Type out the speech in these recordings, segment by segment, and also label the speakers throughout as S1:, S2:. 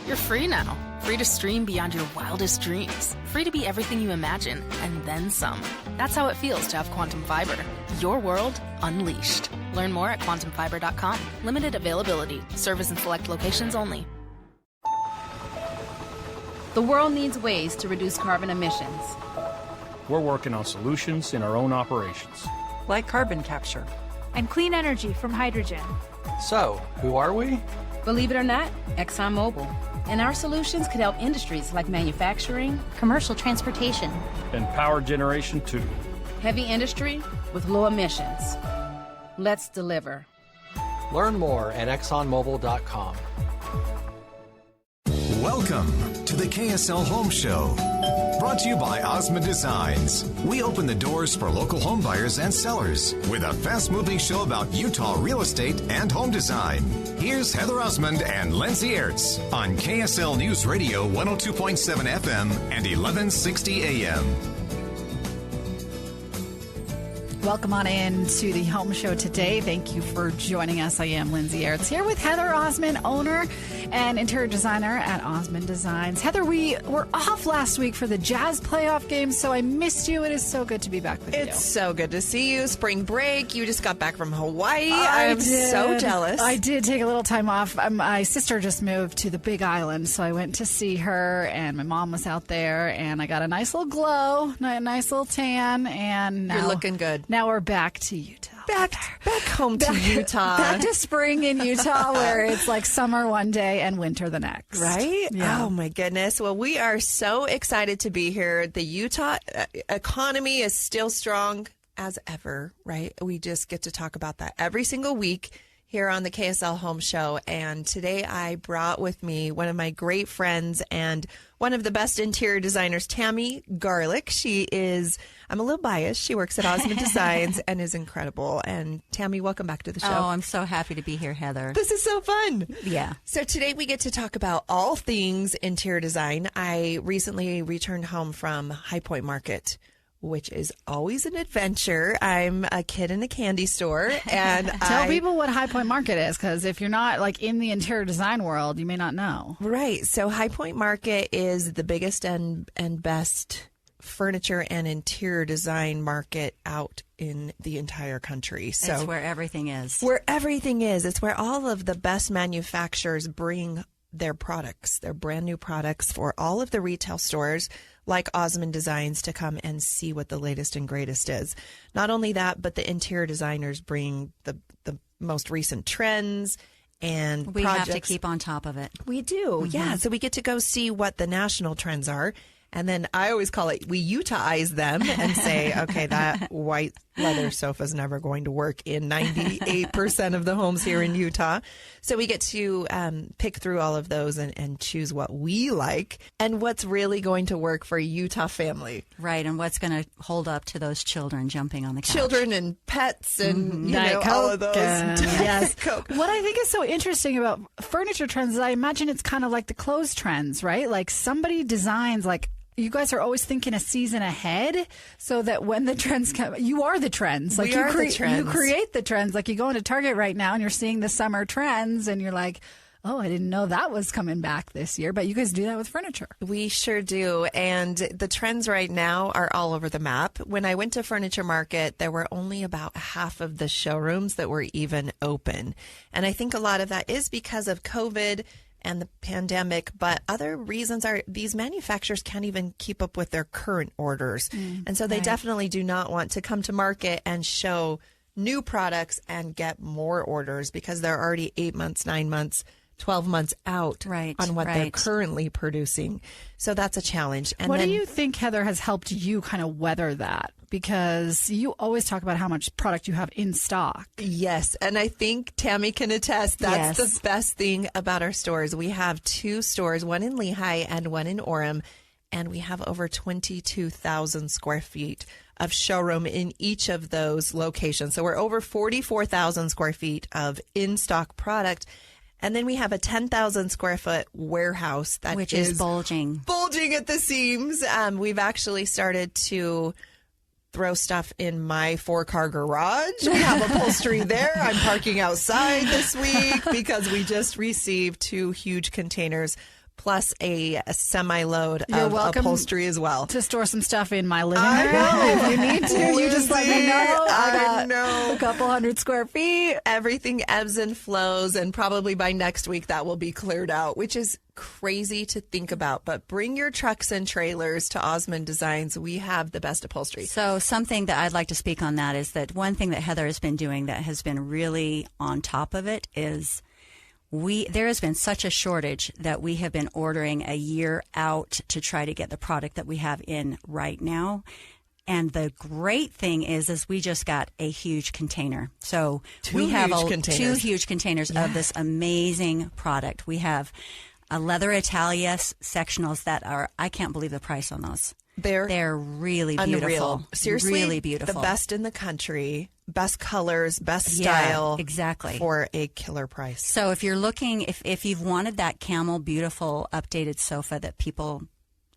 S1: You're free now. Free to stream beyond your wildest dreams. Free to be everything you imagine, and then some. That's how it feels to have Quantum Fiber. Your world unleashed. Learn more at quantumfiber.com. Limited availability. Service in select locations only.
S2: The world needs ways to reduce carbon emissions.
S3: We're working on solutions in our own operations.
S4: Like carbon capture.
S5: And clean energy from hydrogen.
S4: So, who are we?
S2: Believe it or not, ExxonMobil. And our solutions could help industries like manufacturing,
S6: commercial transportation,
S3: and power generation too.
S2: Heavy industry with low emissions. Let's deliver.
S4: Learn more at exxonmobil.com.
S7: Welcome to the KSL Home Show. Brought to you by Osmond Designs. We open the doors for local home buyers and sellers with a fast-moving show about Utah real estate and home design. Here's Heather Osmond and Lindsay Ertz on KSL News Radio 102.7 FM and 1160 AM.
S8: Welcome on in to the Home Show today. Thank you for joining us. I am Lindsay Ertz here with Heather Osmond, owner and interior designer at Osmond Designs. Heather, we were off last week for the Jazz playoff game, so I missed you. It is so good to be back with you.
S9: It's so good to see you. Spring break. You just got back from Hawaii. I'm so jealous.
S8: I did take a little time off. My sister just moved to the Big Island, so I went to see her, and my mom was out there, and I got a nice little glow, a nice little tan, and now,
S9: you're looking good.
S8: Now we're back to Utah.
S9: Back home to Utah.
S8: Back to spring in Utah, where it's like summer one day and winter the next.
S9: Right?
S8: Yeah.
S9: Oh, my goodness. Well, we are so excited to be here. The Utah economy is still strong as ever, right? We just get to talk about that every single week here on the KSL Home Show. And today I brought with me one of my great friends and one of the best interior designers, Tammy Garlic. She is, I'm a little biased, she works at Osmond Designs and is incredible. And Tammy, welcome back to the show.
S6: Oh, I'm so happy to be here, Heather.
S9: This is so fun.
S6: Yeah.
S9: So today we get to talk about all things interior design. I recently returned home from High Point Market, which is always an adventure. I'm a kid in a candy store, and
S8: Tell people what High Point Market is, because if you're not like in the interior design world, you may not know.
S9: Right. So High Point Market is the biggest and best furniture and interior design market out in the entire country. So
S6: it's where everything is.
S9: Where everything is. It's where all of the best manufacturers bring their products, their brand new products for all of the retail stores like Osmond Designs to come and see what the latest and greatest is. Not only that, but the interior designers bring the most recent trends and
S6: we
S9: projects.
S6: have to keep on top of it.
S9: We do, yeah. So we get to go see what the national trends are. And then I always call it, we Utah-ize them and say, okay, that white leather sofa is never going to work in 98% of the homes here in Utah. So we get to pick through all of those and choose what we like and what's really going to work for a Utah family.
S6: Right, and what's going to hold up to those children jumping on the couch.
S9: Children and pets and
S8: Diet Coke,
S9: all of those.
S8: Yes.
S9: Coke.
S8: What I think is so interesting about furniture trends is I imagine it's kind of like the clothes trends, right? Like somebody designs like, you guys are always thinking a season ahead so that when the trends come, you are the trends. Like
S9: we are the trends.
S8: You create the trends. Like you go into Target right now and you're seeing the summer trends and you're like, oh, I didn't know that was coming back this year. But you guys do that with furniture.
S9: We sure do. And the trends right now are all over the map. When I went to Furniture Market, there were only about half of the showrooms that were even open. And I think a lot of that is because of COVID and the pandemic, but other reasons are these manufacturers can't even keep up with their current orders. And so they definitely do not want to come to market and show new products and get more orders because they're already 8 months, 9 months, 12 months out on what they're currently producing. So that's a challenge. And
S8: what do you think, Heather, has helped you kind of weather that? Because you always talk about how much product you have in stock.
S9: Yes, and I think Tammy can attest. That's the best thing about our stores. We have 2 stores, one in Lehigh and one in Orem, and we have over 22,000 square feet of showroom in each of those locations. So we're over 44,000 square feet of in-stock product. And then we have a 10,000 square foot warehouse that
S6: which is bulging
S9: at the seams. We've actually started to throw stuff in my 4-car garage. We have upholstery there. I'm parking outside this week because we just received 2 huge containers plus a semi-load
S8: You're
S9: of
S8: welcome
S9: upholstery as well.
S8: To store some stuff in my living room
S9: I know.
S8: if you need to. You just let me know.
S9: I know.
S8: A couple 100 square feet.
S9: Everything ebbs and flows, and probably by next week that will be cleared out, which is crazy to think about. But bring your trucks and trailers to Osmond Designs. We have the best upholstery.
S6: So something that I'd like to speak on that is that one thing that Heather has been doing that has been really on top of it is there has been such a shortage that we have been ordering a year out to try to get the product that we have in right now. And the great thing is we just got a huge container. So we have two huge containers of this amazing product. We have a leather Italia sectionals that are, I can't believe the price on those. They're really beautiful.
S9: Unreal. Seriously,
S6: really beautiful.
S9: The best in the country, best colors, best style.
S6: Exactly.
S9: For a killer price.
S6: So if you're looking, if you've wanted that camel beautiful updated sofa that people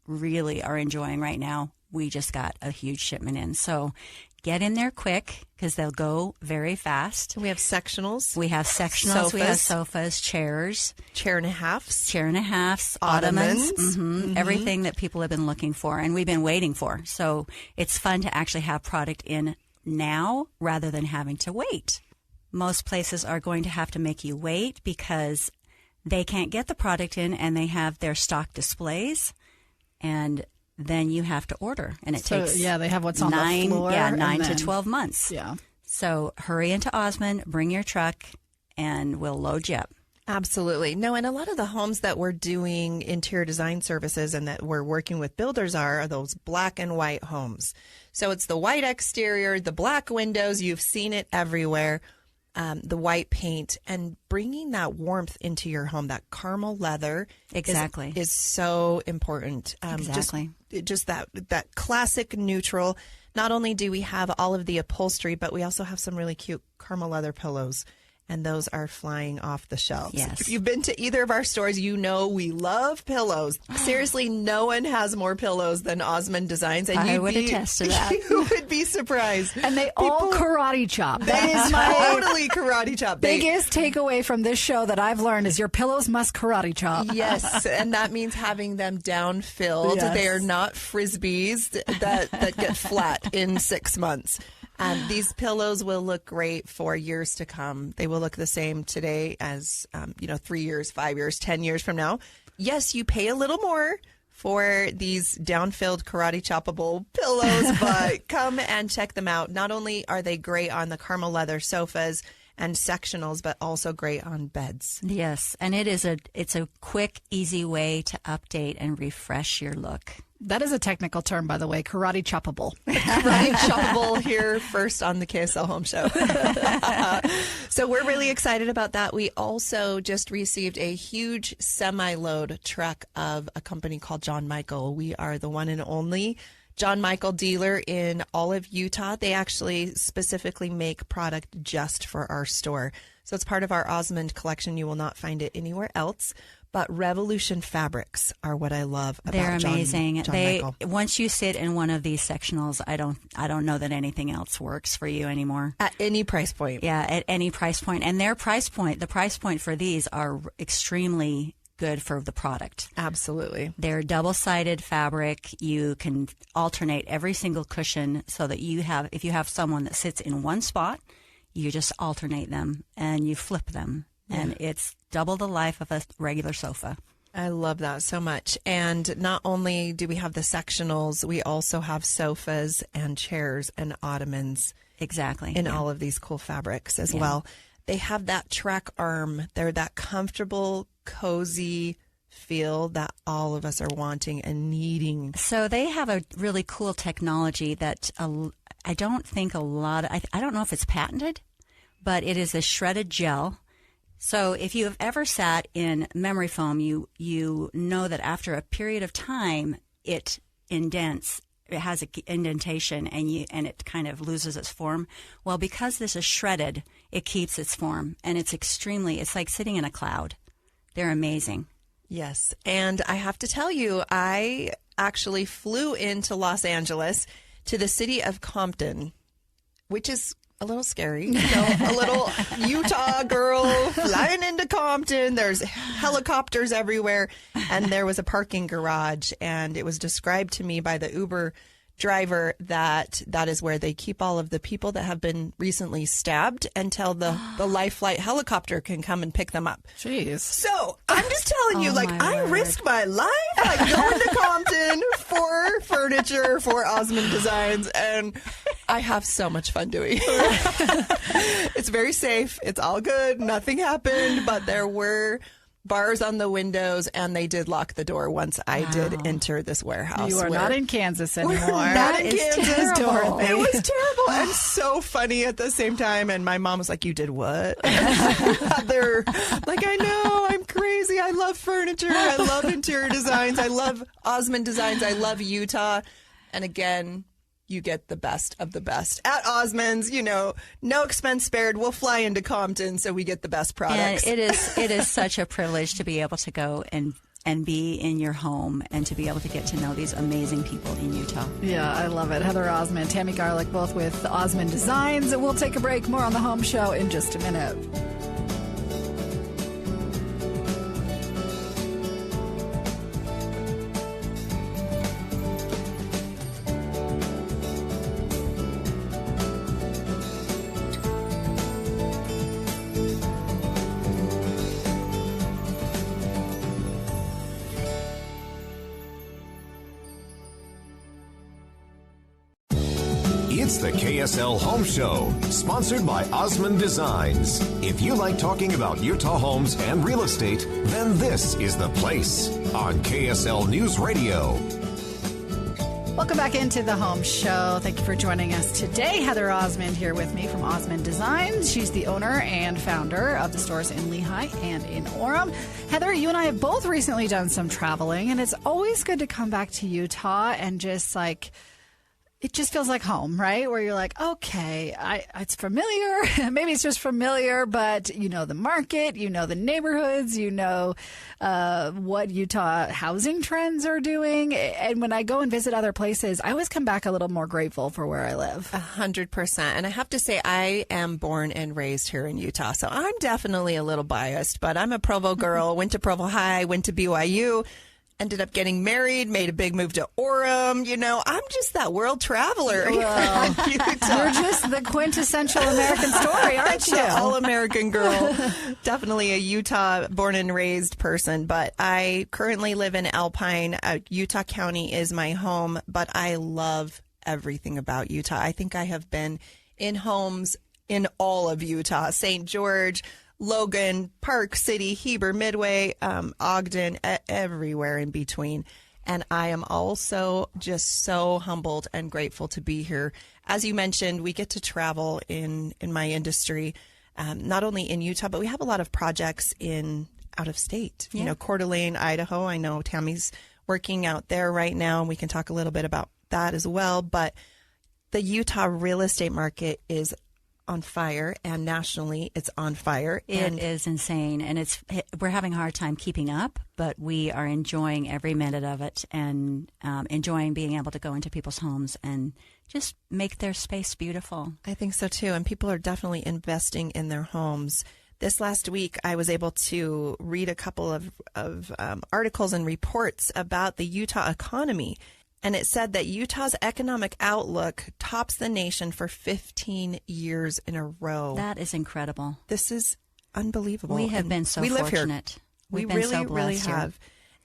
S6: really are enjoying right now, we just got a huge shipment in. So get in there quick because they'll go very fast.
S9: We have sectionals.
S6: We have sectionals. We have sofas, chairs.
S9: Chair and a halves.
S6: Ottomans. Everything that people have been looking for and we've been waiting for. So it's fun to actually have product in now rather than having to wait. Most places are going to have to make you wait because they can't get the product in and they have their stock displays and then you have to order, and it takes
S8: they have what's on the floor.
S6: 9 to 12 months.
S8: Yeah.
S6: So hurry into Osmond, bring your truck, and we'll load you up.
S9: Absolutely. No, and a lot of the homes that we're doing interior design services and that we're working with builders are those black and white homes. So it's the white exterior, the black windows. You've seen it everywhere. The white paint and bringing that warmth into your home, that caramel leather is so important.
S6: Exactly.
S9: Just that classic neutral. Not only do we have all of the upholstery, but we also have some really cute caramel leather pillows. And those are flying off the shelves.
S6: Yes.
S9: If you've been to either of our stores, you know we love pillows. Seriously, no one has more pillows than Osmond Designs. And
S6: I would attest to that.
S9: You would be surprised.
S8: And they all karate chop.
S9: That is totally karate chop.
S8: Biggest takeaway from this show that I've learned is your pillows must karate chop.
S9: Yes, and that means having them down-filled.
S8: Yes.
S9: They are not Frisbees that get flat in 6 months. These pillows will look great for years to come. They will look the same today as, 3 years, 5 years, 10 years from now. Yes, you pay a little more for these down-filled karate choppable pillows, but come and check them out. Not only are they great on the caramel leather sofas and sectionals, but also great on beds.
S6: Yes, and it's a quick, easy way to update and refresh your look.
S8: That is a technical term, by the way, karate choppable.
S9: Karate choppable here first on the KSL Home Show. So we're really excited about that. We also just received a huge semi-load truck of a company called John Michael. We are the one and only John Michael dealer in all of Utah. They actually specifically make product just for our store. So it's part of our Osmond collection. You will not find it anywhere else. But Revolution fabrics are what I love about
S6: They're amazing.
S9: John Michael.
S6: Once you sit in one of these sectionals, I don't know that anything else works for you anymore.
S9: At any price point.
S6: Yeah, at any price point. And the price point for these are extremely good for the product.
S9: Absolutely.
S6: They're double-sided fabric. You can alternate every single cushion so that if you have someone that sits in one spot, you just alternate them and you flip them. And it's double the life of a regular sofa.
S9: I love that so much. And not only do we have the sectionals, we also have sofas and chairs and ottomans.
S6: Exactly.
S9: In all of these cool fabrics as well. They have that track arm. They're that comfortable, cozy feel that all of us are wanting and needing.
S6: So they have a really cool technology that I don't think I don't know if it's patented, but it is a shredded gel. So if you have ever sat in memory foam, you know that after a period of time, it indents. It has an indentation, and it kind of loses its form. Well, because this is shredded, it keeps its form, and it's like sitting in a cloud. They're amazing.
S9: Yes, and I have to tell you, I actually flew into Los Angeles to the city of Compton, which is a little scary. A little Utah girl flying into Compton. There's helicopters everywhere. And there was a parking garage. And it was described to me by the Uber driver that is where they keep all of the people that have been recently stabbed until the life flight helicopter can come and pick them up.
S8: Jeez.
S9: So I'm just telling you, I risk my life. I go into Compton for furniture for Osmond Designs, and I have so much fun doing it. It's very safe. It's all good. Nothing happened, but there were bars on the windows, and they did lock the door once I did enter this warehouse.
S8: You are not in Kansas anymore.
S9: Not in Kansas,
S8: Dorothy.
S9: It was terrible and so funny at the same time. And my mom was like, "You did what?" They're like, "I know, I'm crazy. I love furniture. I love interior designs. I love Osmond Designs. I love Utah." And again, you get the best of the best at Osmond's. No expense spared. We'll fly into Compton, so we get the best products.
S6: And it is such a privilege to be able to go and be in your home and to be able to get to know these amazing people in Utah.
S8: Yeah, I love it. Heather Osmond, Tammy Garlic, both with Osmond Designs. We'll take a break. More on the Home Show in just a minute.
S7: It's the KSL Home Show, sponsored by Osmond Designs. If you like talking about Utah homes and real estate, then this is the place on KSL News Radio.
S8: Welcome back into the Home Show. Thank you for joining us today. Heather Osmond here with me from Osmond Designs. She's the owner and founder of the stores in Lehigh and in Orem. Heather, you and I have both recently done some traveling, and it's always good to come back to Utah and just it just feels like home, right? Where you're like, okay, it's familiar. Maybe it's just familiar, but you know the market, you know the neighborhoods, you know what Utah housing trends are doing. And when I go and visit other places, I always come back a little more grateful for where I live.
S9: 100%. And I have to say, I am born and raised here in Utah, so I'm definitely a little biased, but I'm a Provo girl, went to Provo High, went to BYU. Ended up getting married, made a big move to Orem. I'm just that world traveler.
S8: Well, you're just the quintessential American story, aren't you?
S9: All-American girl. Definitely a Utah born and raised person. But I currently live in Alpine. Utah County is my home, but I love everything about Utah. I think I have been in homes in all of Utah. St. George, Logan, Park City, Heber, Midway, Ogden, everywhere in between. And I am also just so humbled and grateful to be here. As you mentioned, we get to travel in my industry, not only in Utah, but we have a lot of projects out of state.
S6: Yeah.
S9: Coeur d'Alene, Idaho. I know Tammy's working out there right now, and we can talk a little bit about that as well. But the Utah real estate market is on fire, and nationally it's on fire.
S6: It is insane, and we're having a hard time keeping up, but we are enjoying every minute of it and enjoying being able to go into people's homes and just make their space beautiful.
S9: I think so too, and people are definitely investing in their homes. This last week, I was able to read a couple of articles and reports about the Utah economy. And it said that Utah's economic outlook tops the nation for 15 years in a row.
S6: That is incredible.
S9: This is unbelievable.
S6: We have been so fortunate.
S9: We really have.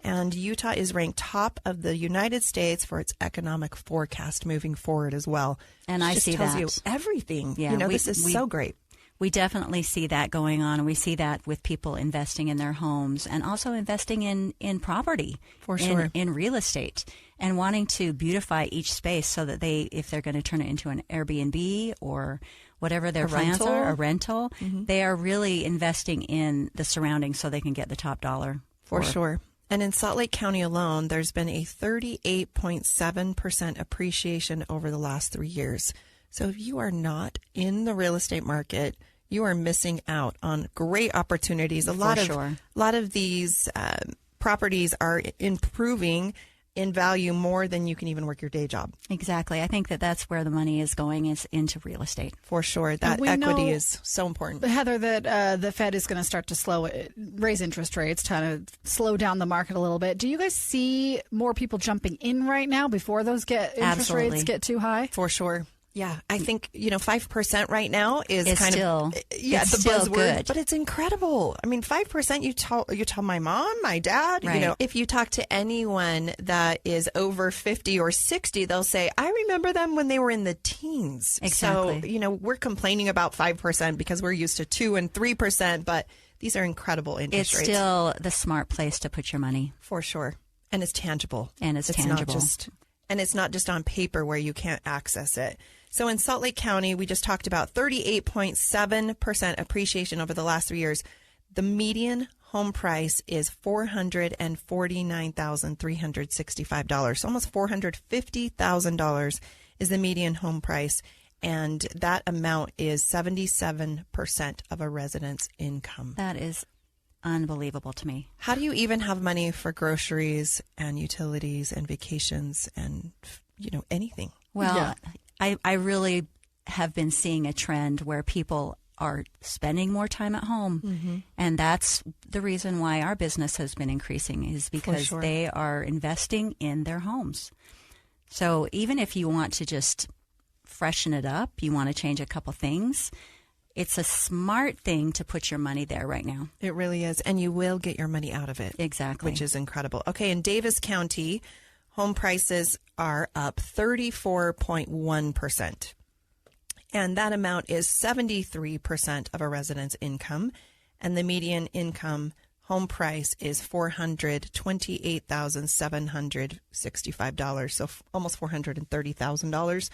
S9: And Utah is ranked top of the United States for its economic forecast moving forward as well.
S6: And I see that.
S9: It tells you everything.
S6: Yeah,
S9: this is so great.
S6: We definitely see that going on, and we see that with people investing in their homes and also investing in property,
S9: for sure,
S6: in real estate, and wanting to beautify each space so that if they're going to turn it into an Airbnb or whatever their plans are, a rental, they are really investing in the surroundings so they can get the top dollar.
S9: For sure. And in Salt Lake County alone, there's been a 38.7% appreciation over the last 3 years. So if you are not in the real estate market, you are missing out on great opportunities. A lot of these properties are improving in value more than you can even work your day job.
S6: Exactly. I think that that's where the money is going, is into real estate.
S9: For sure. That equity is so important.
S8: Heather, that the Fed is going to start to raise interest rates, to slow down the market a little bit. Do you guys see more people jumping in right now before those interest rates get too high?
S9: For sure. Yeah, I think 5% right now is kind
S6: still,
S9: of the
S6: still
S9: buzzword,
S6: good.
S9: But it's incredible. I mean, 5%. You tell my mom, my dad.
S6: Right.
S9: If you talk to anyone that is over 50 or 60, they'll say, "I remember them when they were in the teens."
S6: Exactly.
S9: So we're complaining about 5% because we're used to 2 and 3%, but these are incredible interest rates.
S6: It's still the smart place to put your money,
S9: for sure, and it's tangible.
S6: It's
S9: tangible. And it's not just on paper where you can't access it. So in Salt Lake County, we just talked about 38.7% appreciation over the last 3 years. The median home price is $449,365. So almost $450,000 is the median home price. And that amount is 77% of a resident's income.
S6: That is unbelievable to me.
S9: How do you even have money for groceries and utilities and vacations and, anything?
S6: Well,
S8: yeah.
S6: I really have been seeing a trend where people are spending more time at home. Mm-hmm. And that's the reason why our business has been increasing, is because they are investing in their homes. So even if you want to just freshen it up, you want to change a couple things, it's a smart thing to put your money there right now.
S9: It really is. And you will get your money out of it.
S6: Exactly.
S9: Which is incredible. Okay, in Davis County, home prices are up 34.1%. And that amount is 73% of a resident's income. And the median income home price is $428,765. So almost $430,000,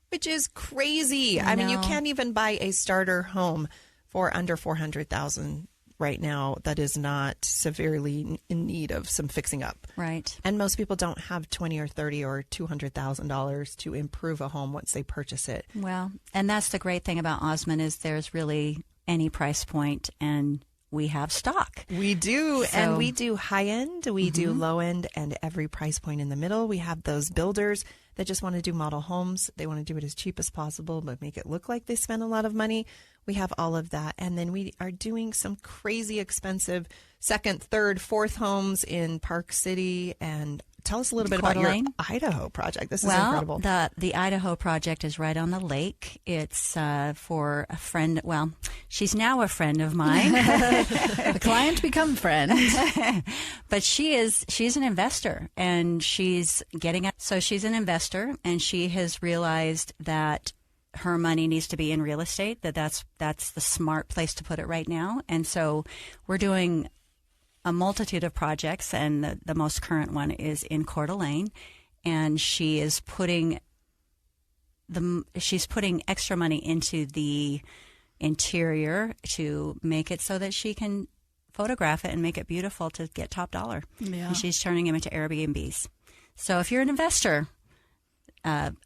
S9: which is crazy. I mean, you can't even buy a starter home for under $400,000 right now that is not severely in need of some fixing up.
S6: Right.
S9: And most people don't have $20,000 or $30,000 or $200,000 to improve a home once they purchase it.
S6: Well, and that's the great thing about Osmond, is there's really any price point, and we have stock.
S9: We do. So, and we do high end, we do low end, and every price point in the middle. We have those builders that just want to do model homes. They want to do it as cheap as possible, but make it look like they spend a lot of money. We have all of that. And then we are doing some crazy expensive second, third, fourth homes in Park City. And tell us a little bit about your Idaho project. This is incredible.
S6: The Idaho project is right on the lake. It's for a friend. Well, she's now a friend of mine.
S8: The client become friend.
S6: But she's an investor, and she's getting it. So she's an investor, and she has realized that her money needs to be in real estate, that's the smart place to put it right now. And so we're doing a multitude of projects, and the most current one is in Coeur d'Alene, and she is putting extra money into the interior to make it so that she can photograph it and make it beautiful to get top dollar.
S8: Yeah.
S6: And she's turning them into Airbnbs. So if you're an investor,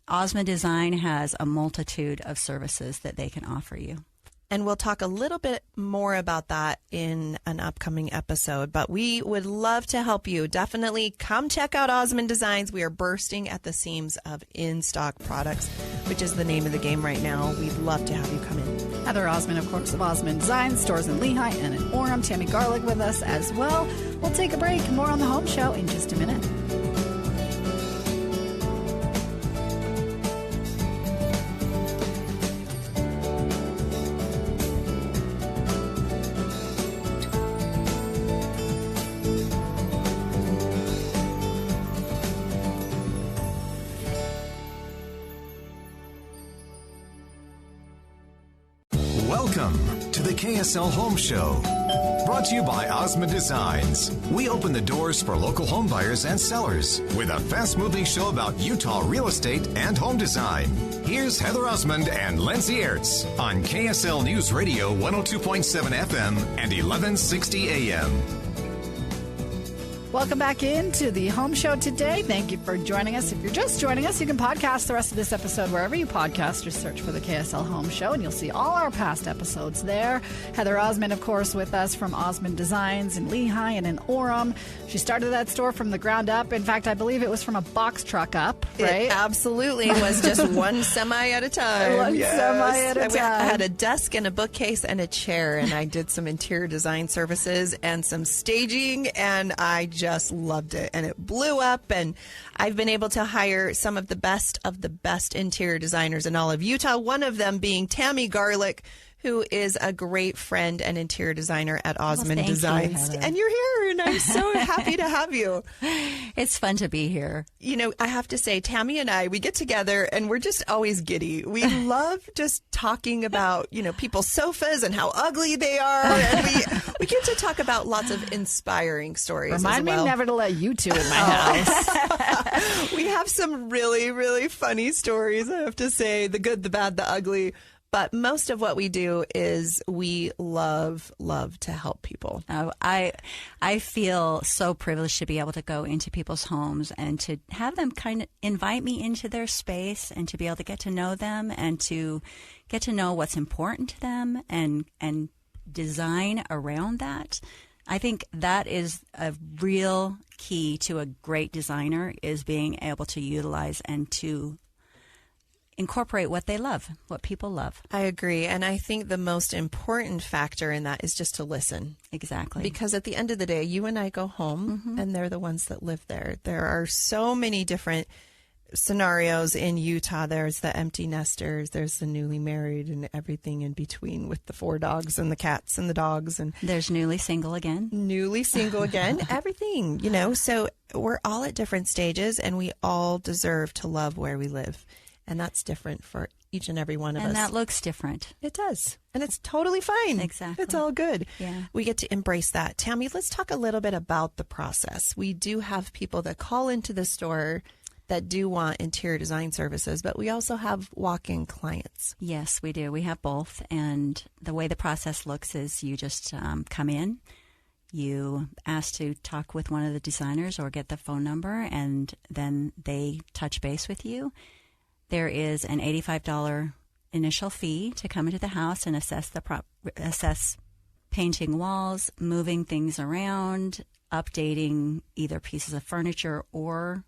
S6: Osmond Design has a multitude of services that they can offer you.
S9: And we'll talk a little bit more about that in an upcoming episode, but we would love to help you. Definitely come check out Osmond Designs. We are bursting at the seams of in-stock products, which is the name of the game right now. We'd love to have you come in.
S8: Heather Osmond, of course, of Osmond Designs, stores in Lehigh and in Orem. Tammy Garlic with us as well. We'll take a break. More on the Home Show in just a minute.
S7: Welcome to the KSL Home Show. Brought to you by Osmond Designs. We open the doors for local home buyers and sellers with a fast-moving show about Utah real estate and home design. Here's Heather Osmond and Lindsay Ertz on KSL News Radio 102.7 FM and 1160 AM.
S8: Welcome back into the Home Show today. Thank you for joining us. If you're just joining us, you can podcast the rest of this episode wherever you podcast. Just search for the KSL Home Show, and you'll see all our past episodes there. Heather Osmond, of course, with us from Osmond Designs in Lehigh and in Orem. She started that store from the ground up. In fact, I believe it was from a box truck up, right?
S9: It absolutely was just one semi at a time.
S8: Semi at a time.
S9: I had a desk and a bookcase and a chair, and I did some interior design services and some staging, and I just loved it. And it blew up, and I've been able to hire some of the best interior designers in all of Utah, one of them being Tammy Garlic, who is a great friend and interior designer at Osmond Designs.
S6: You,
S9: and you're here, and I'm so happy to have you.
S6: It's fun to be here.
S9: You know, I have to say, Tammy and I, we get together and we're just always giddy. We love just talking about, you know, people's sofas and how ugly they are. And we get to talk about lots of inspiring stories.
S8: Remind me never to let you two in my house.
S9: We have some really, really funny stories, I have to say. The good, the bad, the ugly. But most of what we do is we love to help people.
S6: Oh, I feel so privileged to be able to go into people's homes and to have them kind of invite me into their space and to be able to get to know them and to get to know what's important to them and design around that. I think that is a real key to a great designer, is being able to utilize and to incorporate what they love, what people love.
S9: I agree. And I think the most important factor in that is just to listen.
S6: Exactly.
S9: Because at the end of the day, you and I go home and they're the ones that live there. There are so many different scenarios in Utah. There's the empty nesters, there's the newly married, and everything in between with the 4 dogs and the cats and the dogs. And
S6: there's newly single again.
S9: Everything, you know. So we're all at different stages, and we all deserve to love where we live. And that's different for each and every one of us.
S6: And that looks different.
S9: It does. And it's totally fine.
S6: Exactly.
S9: It's all good.
S6: Yeah.
S9: We get to embrace that. Tammy, let's talk a little bit about the process. We do have people that call into the store that do want interior design services, but we also have walk-in clients.
S6: Yes, we do. We have both. And the way the process looks is you just come in. You ask to talk with one of the designers or get the phone number, and then they touch base with you. There is an $85 initial fee to come into the house and assess painting walls, moving things around, updating either pieces of furniture or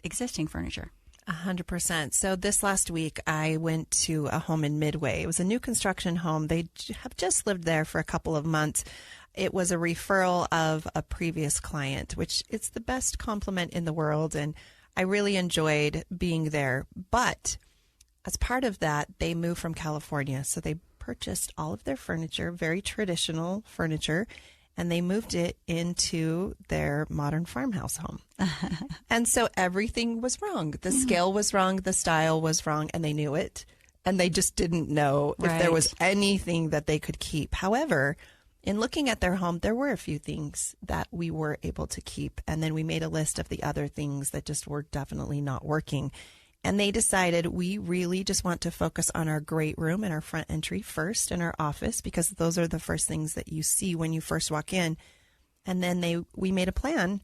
S6: existing furniture.
S9: 100%. So this last week, I went to a home in Midway. It was a new construction home. They have just lived there for a couple of months. It was a referral of a previous client, which it's the best compliment in the world, and I really enjoyed being there. But as part of that, they moved from California. So they purchased all of their furniture, very traditional furniture, and they moved it into their modern farmhouse home. And so everything was wrong. The scale was wrong. The style was wrong. And they knew it. And they just didn't know if there was anything that they could keep. However, in looking at their home, there were a few things that we were able to keep. And then we made a list of the other things that just were definitely not working. And they decided we really just want to focus on our great room and our front entry first and our office, because those are the first things that you see when you first walk in. And then we made a plan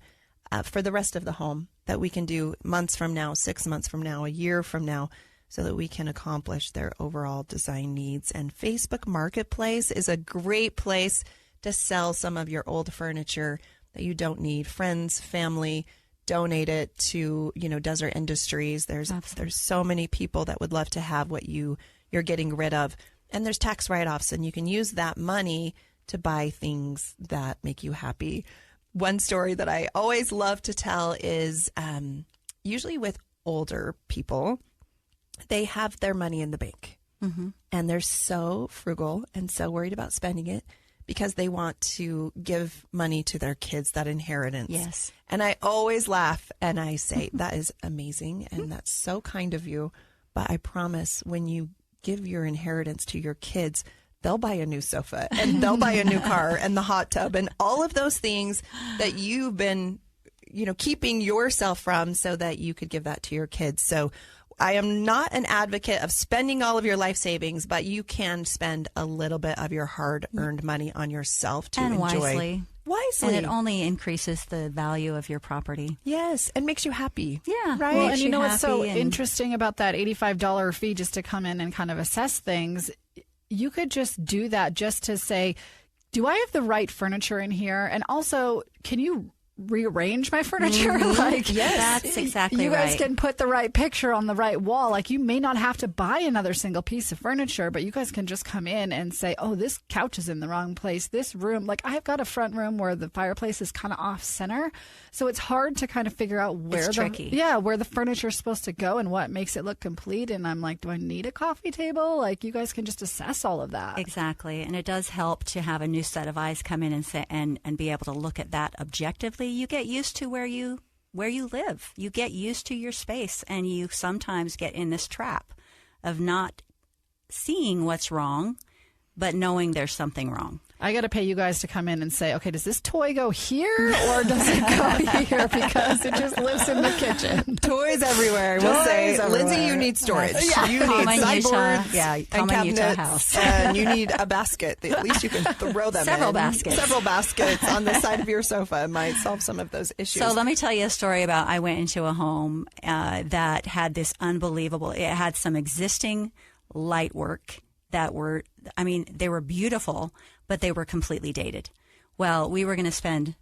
S9: for the rest of the home that we can do months from now, 6 months from now, a year from now, so that we can accomplish their overall design needs. And Facebook Marketplace is a great place to sell some of your old furniture that you don't need. Friends, family, donate it to, Desert Industries. There's so many people that would love to have what you're getting rid of. And there's tax write-offs, and you can use that money to buy things that make you happy. One story that I always love to tell is usually with older people, they have their money in the bank, and they're so frugal and so worried about spending it because they want to give money to their kids, that inheritance.
S6: Yes.
S9: And I always laugh and I say, that is amazing and that's so kind of you. But I promise when you give your inheritance to your kids, they'll buy a new sofa and they'll buy a new car and the hot tub and all of those things that you've been, keeping yourself from so that you could give that to your kids. So I am not an advocate of spending all of your life savings, but you can spend a little bit of your hard-earned money on yourself to enjoy.
S6: Wisely.
S9: wisely.
S6: And it only increases the value of your property.
S9: Yes, and makes you happy.
S6: Yeah.
S9: Right?
S8: Well, and you know what's so
S6: happy and-
S8: interesting about that $85 fee just to come in and kind of assess things? You could just do that just to say, do I have the right furniture in here? And also, can you rearrange my furniture? Like,
S6: yes, that's exactly
S8: you guys
S6: right.
S8: can put the right picture on the right wall. Like, you may not have to buy another single piece of furniture, but you guys can just come in and say, oh, this couch is in the wrong place. This room, like, I've got a front room where the fireplace is kind of off center, so it's hard to kind of figure out where where the furniture is supposed to go and what makes it look complete. And I'm like, do I need a coffee table? Like, you guys can just assess all of that.
S6: Exactly, and it does help to have a new set of eyes come in and say and be able to look at that objectively. You get used to where you live. You get used to your space, and you sometimes get in this trap of not seeing what's wrong, but knowing there's something wrong.
S8: I got to pay you guys to come in and say, okay, does this toy go here or does it go here? Because it just lives in the kitchen.
S9: Toys everywhere. We'll say, Lindsay, you need storage.
S8: Yeah.
S9: You need sideboards and
S6: common Utah
S9: cabinets,
S6: house.
S9: and you need a basket. At least you can throw them
S6: Several
S9: in.
S6: baskets.
S9: Several baskets on the side of your sofa might solve some of those issues.
S6: So let me tell you a story about I went into a home that had this unbelievable, it had some existing light work that were, I mean, they were beautiful, but they were completely dated. Well, we were going to spend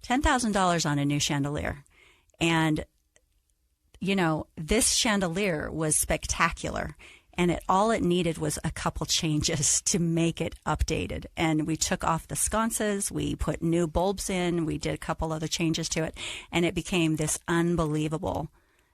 S6: $10,000 on a new chandelier. And, you know, this chandelier was spectacular. And all it needed was a couple changes to make it updated. And we took off the sconces, we put new bulbs in, we did a couple other changes to it, and it became this unbelievable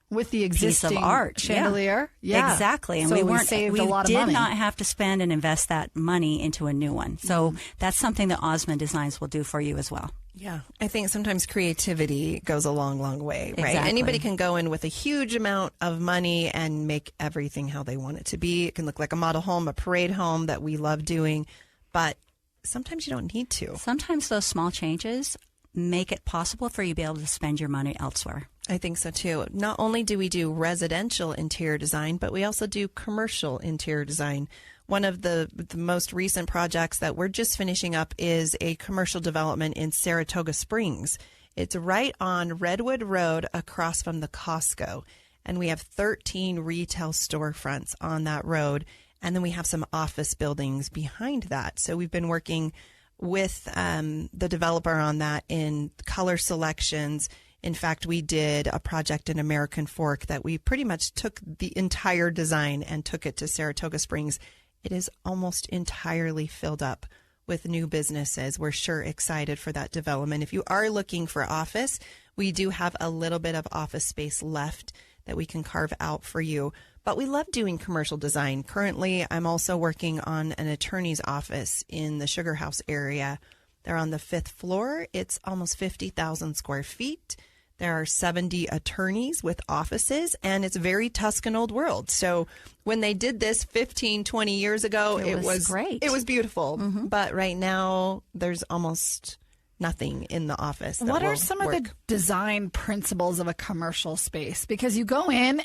S8: with the
S6: piece
S8: existing
S6: of art
S8: chandelier.
S6: Yeah. Exactly. And
S8: so
S6: we
S8: saved a lot of money.
S6: did not have to spend and invest that money into a new one. So that's something that Osmond Designs will do for you as well.
S9: Yeah, I think sometimes creativity goes a long, long way, right?
S6: Exactly.
S9: Anybody can go in with a huge amount of money and make everything how they want it to be. It can look like a model home, a parade home that we love doing, but sometimes you don't need to.
S6: Sometimes those small changes make it possible for you to be able to spend your money elsewhere.
S9: I think so too. Not only do we do residential interior design, but we also do commercial interior design. One of the most recent projects that we're just finishing up is a commercial development in Saratoga Springs. It's right on Redwood Road across from the Costco. And we have 13 retail storefronts on that road. And then we have some office buildings behind that. So we've been working with the developer on that in color selections. In fact, we did a project in American Fork that we pretty much took the entire design and took it to Saratoga Springs. It is almost entirely filled up with new businesses. We're sure excited for that development. If you are looking for office, we do have a little bit of office space left that we can carve out for you. But we love doing commercial design. Currently, I'm also working on an attorney's office in the Sugar House area. They're on the 5th floor. It's almost 50,000 square feet. There are 70 attorneys with offices, and it's very Tuscan old world. So when they did this 15, 20 years ago, it was
S6: great.
S9: It was beautiful. But right now, there's almost nothing in the office.
S8: What are some of the design principles of a commercial space? Because you go in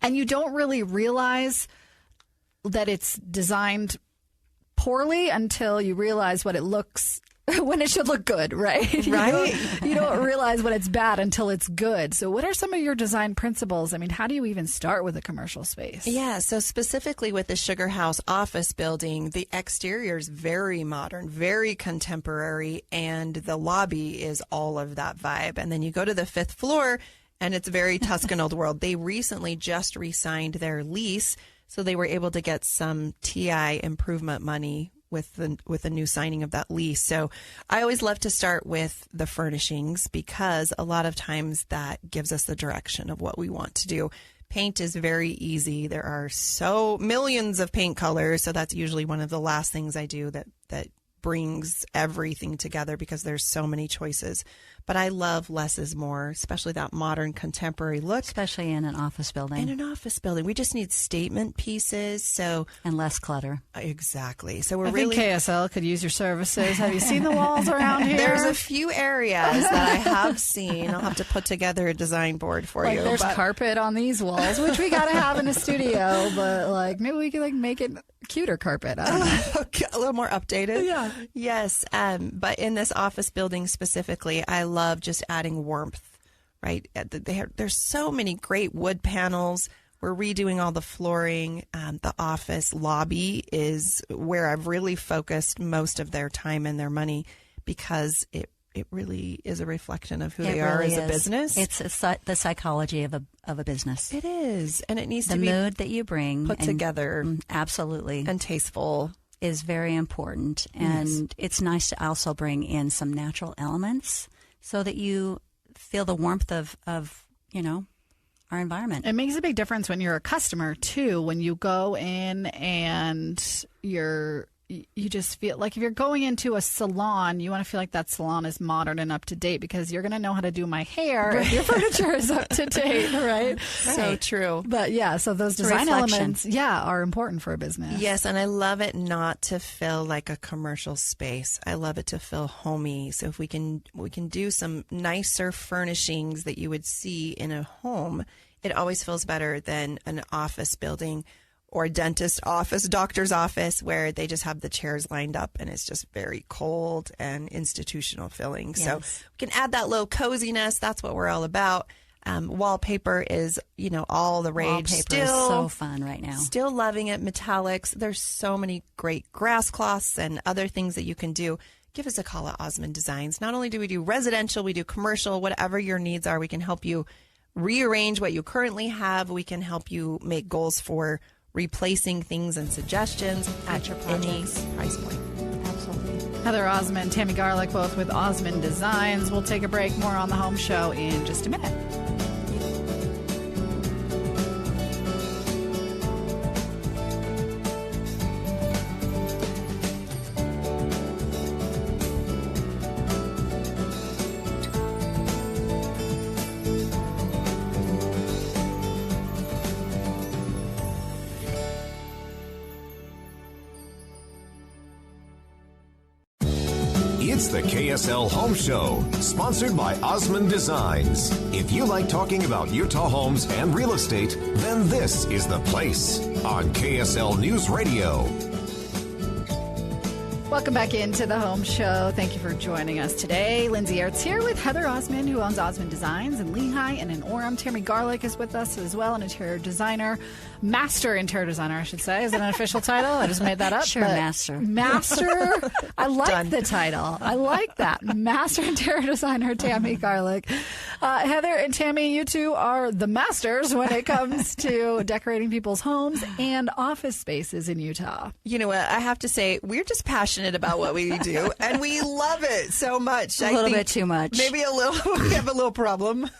S8: and you don't really realize that it's designed poorly until you realize what it looks when it should look good, right?
S9: Right.
S8: You don't realize when it's bad until it's good. So what are some of your design principles? I mean, how do you even start with a commercial space?
S9: Yeah, so specifically with the Sugar House office building, the exterior is very modern, very contemporary, and the lobby is all of that vibe. And then you go to the 5th floor, and it's very Tuscan old world. They recently just re-signed their lease, so they were able to get some TI improvement money with the new signing of that lease. So I always love to start with the furnishings because a lot of times that gives us the direction of what we want to do. Paint is very easy. There are so millions of paint colors, so that's usually one of the last things I do that brings everything together because there's so many choices. But I love less is more, especially that modern contemporary look.
S6: Especially in an office building.
S9: In an office building. We just need statement pieces.
S6: And less clutter.
S9: Exactly. So
S8: I think KSL could use your services. Have you seen the walls around here?
S9: There's a few areas that I have seen. I'll have to put together a design board for you.
S8: There's carpet on these walls, which we got to have in a studio, but maybe we could make it cuter carpet. I don't know.
S9: A little more updated.
S8: Yeah.
S9: Yes. But in this office building specifically, I love just adding warmth, right? There's so many great wood panels. We're redoing all the flooring. The office lobby is where I've really focused most of their time and their money because it really is a reflection of who they are as a business.
S6: It's the psychology of a business.
S9: It is. And it needs to be
S6: the mood that you bring.
S9: Put together.
S6: Absolutely.
S9: And tasteful.
S6: Is very important. And it's nice to also bring in some natural elements so that you feel the warmth of our environment.
S8: It makes a big difference when you're a customer too. When you go in and you just feel like if you're going into a salon, you want to feel like that salon is modern and up to date because you're going to know how to do my hair if your furniture is up to date, right?
S9: So true.
S8: But so those design elements, are important for a business.
S9: Yes, and I love it not to feel like a commercial space. I love it to feel homey. So if we can do some nicer furnishings that you would see in a home, it always feels better than an office building or a dentist office, doctor's office, where they just have the chairs lined up and it's just very cold and institutional feeling. Yes. So we can add that little coziness. That's what we're all about. Wallpaper is, all the rage.
S6: Wallpaper
S9: still
S6: is so fun right now.
S9: Still loving it. Metallics. There's so many great grass cloths and other things that you can do. Give us a call at Osmond Designs. Not only do we do residential, we do commercial, whatever your needs are. We can help you rearrange what you currently have. We can help you make goals for replacing things and suggestions at your any price point.
S6: Absolutely.
S8: Heather Osmond, Tammy Garlic, both with Osmond Designs. We'll take a break. More on the home show in just a minute.
S7: It's the KSL Home Show, sponsored by Osmond Designs. If you like talking about Utah homes and real estate, then this is the place on KSL News Radio.
S8: Welcome back into the home show. Thank you for joining us today. Lindsay Ertz here with Heather Osmond, who owns Osmond Designs in Lehigh and in Orem. Tammy Garlic is with us as well, an interior designer, master interior designer, I should say. Is it an official title? I just made that up.
S6: Sure, master.
S8: Master. I like the title. I like that. Master interior designer, Tammy Garlic. Heather and Tammy, you two are the masters when it comes to decorating people's homes and office spaces in Utah.
S9: You know what? I have to say, we're just passionate about what we do, and we love it so much.
S6: A little bit too much.
S9: Maybe a little. We have a little problem.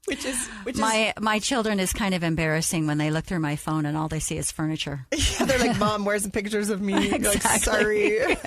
S9: Which is
S6: my children is kind of embarrassing when they look through my phone and all they see is furniture.
S9: Yeah, they're like, "Mom, where's the pictures of me?"
S6: Exactly.
S9: Like, sorry.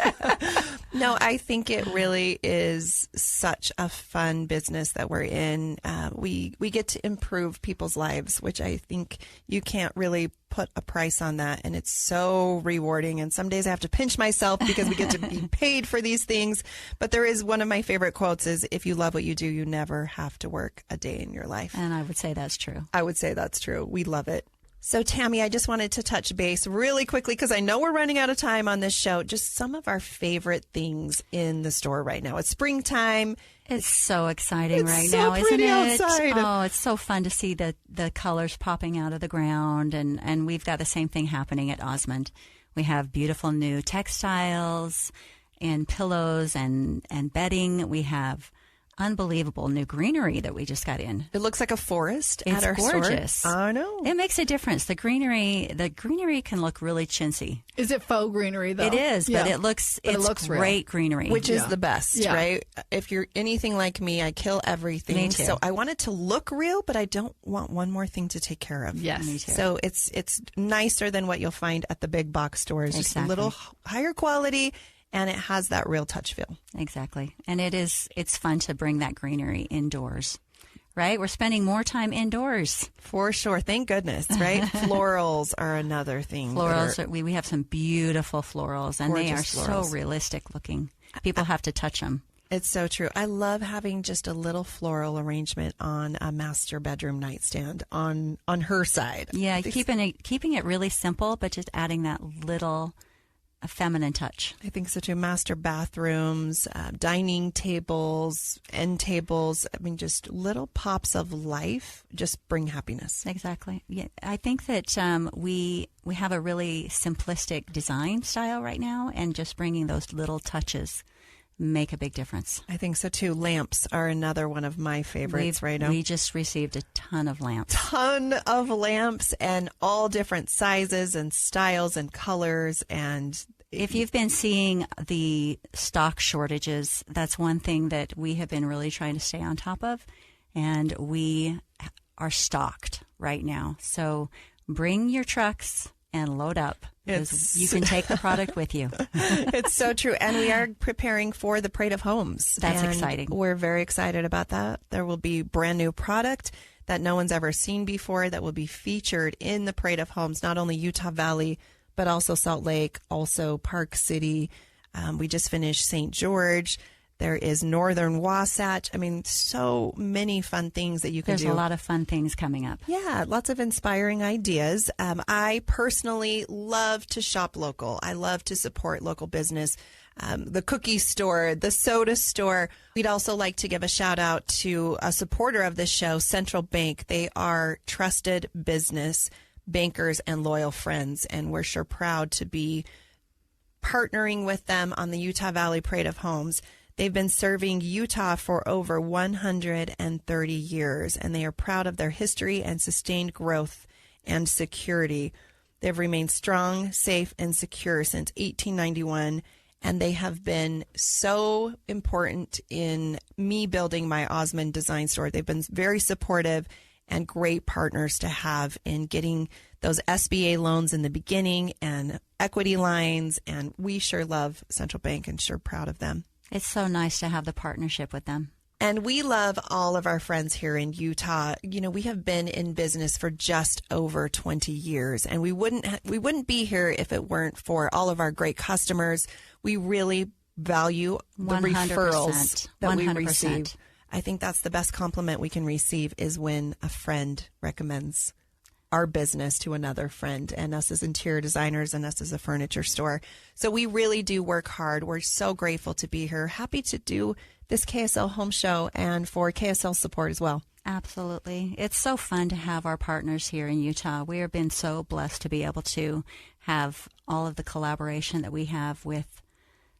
S9: No, I think it really is such a fun business that we're in. We get to improve people's lives, which I think you can't really put a price on that, and it's so rewarding. And some days I have to pinch myself because we get to be paid for these things. But there is one of my favorite quotes is, "If you love what you do, you never have to work a day in your life."
S6: And I would say that's true.
S9: I would say that's true. We love it. So, Tammy, I just wanted to touch base really quickly because I know we're running out of time on this show. Just some of our favorite things in the store right now. It's springtime.
S6: It's so exciting right
S9: so
S6: now, isn't it?
S9: Outside.
S6: Oh, it's so fun to see the colors popping out of the ground. And we've got the same thing happening at Osmond. We have beautiful new textiles and pillows and bedding. We have unbelievable new greenery that we just got in.
S9: It looks like a forest
S6: it's
S9: at our
S6: gorgeous.
S9: store. I know.
S6: It makes a difference. The greenery can look really chintzy.
S8: Is it faux greenery though?
S6: It is,
S8: yeah.
S6: but it looks great greenery.
S9: Which is the best, right? If you're anything like me, I kill everything.
S6: Me too.
S9: So I want it to look real, but I don't want one more thing to take care of.
S8: Yes.
S6: Me too.
S9: So it's nicer than what you'll find at the big box stores.
S6: Exactly.
S9: Just a little higher quality and it has that real touch feel.
S6: Exactly. And it's fun to bring that greenery indoors, right? We're spending more time indoors.
S9: For sure. Thank goodness, right? Florals are another thing.
S6: Florals, we have some beautiful florals, and they are
S9: florals.
S6: so realistic looking. People have to touch them.
S9: It's so true. I love having just a little floral arrangement on a master bedroom nightstand on her side.
S6: Yeah, keeping it really simple, but just adding that little feminine touch.
S9: I think so too. Master bathrooms, dining tables, end tables. I mean, just little pops of life just bring happiness.
S6: Exactly. Yeah, I think that we have a really simplistic design style right now, and just bringing those little touches make a big difference.
S9: I think so too. Lamps are another one of my favorites right now.
S6: We just received a ton of lamps.
S9: Ton of lamps, and all different sizes and styles and colors. And
S6: if you've been seeing the stock shortages, that's one thing that we have been really trying to stay on top of. And we are stocked right now. So bring your trucks and load up. You can take the product with you.
S9: It's so true. And we are preparing for the Parade of Homes.
S6: That's exciting.
S9: We're very excited about that. There will be brand new product that no one's ever seen before that will be featured in the Parade of Homes, not only Utah Valley, but also Salt Lake, also Park City. We just finished St. George. There is Northern Wasatch. I mean, so many fun things that you can do.
S6: There's a lot of fun things coming up.
S9: Yeah, lots of inspiring ideas. I personally love to shop local. I love to support local business. The cookie store, the soda store. We'd also like to give a shout out to a supporter of this show, Central Bank. They are trusted business bankers and loyal friends, and we're sure proud to be partnering with them on the Utah Valley Parade of Homes. They've been serving Utah for over 130 years, and they are proud of their history and sustained growth and security. They've remained strong, safe, and secure since 1891, and they have been so important in me building my Osmond Design store. They've been very supportive and great partners to have in getting those SBA loans in the beginning and equity lines, and we sure love Central Bank and sure proud of them.
S6: It's so nice to have the partnership with them.
S9: And we love all of our friends here in Utah. You know, we have been in business for just over 20 years, and we wouldn't be here if it weren't for all of our great customers. We really value the
S6: 100%,
S9: referrals that
S6: 100%.
S9: we receive. I think that's the best compliment we can receive is when a friend recommends our business to another friend, and us as interior designers and us as a furniture store. So we really do work hard. We're so grateful to be here. Happy to do this KSL home show and for KSL support as well.
S6: Absolutely. It's so fun to have our partners here in Utah. We have been so blessed to be able to have all of the collaboration that we have with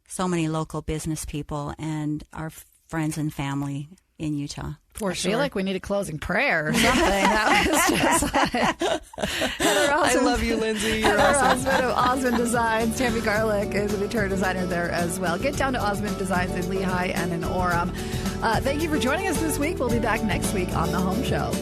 S6: so many local business people and our friends and family in Utah.
S8: I feel like we need a closing prayer or something. That was just like...
S9: I love you, Lindsay. You're
S8: Heather
S9: awesome.
S8: Osmond of Osmond Designs. Tammy Garlic is an interior designer there as well. Get down to Osmond Designs in Lehigh and in Orem. Thank you for joining us this week. We'll be back next week on The Home Show.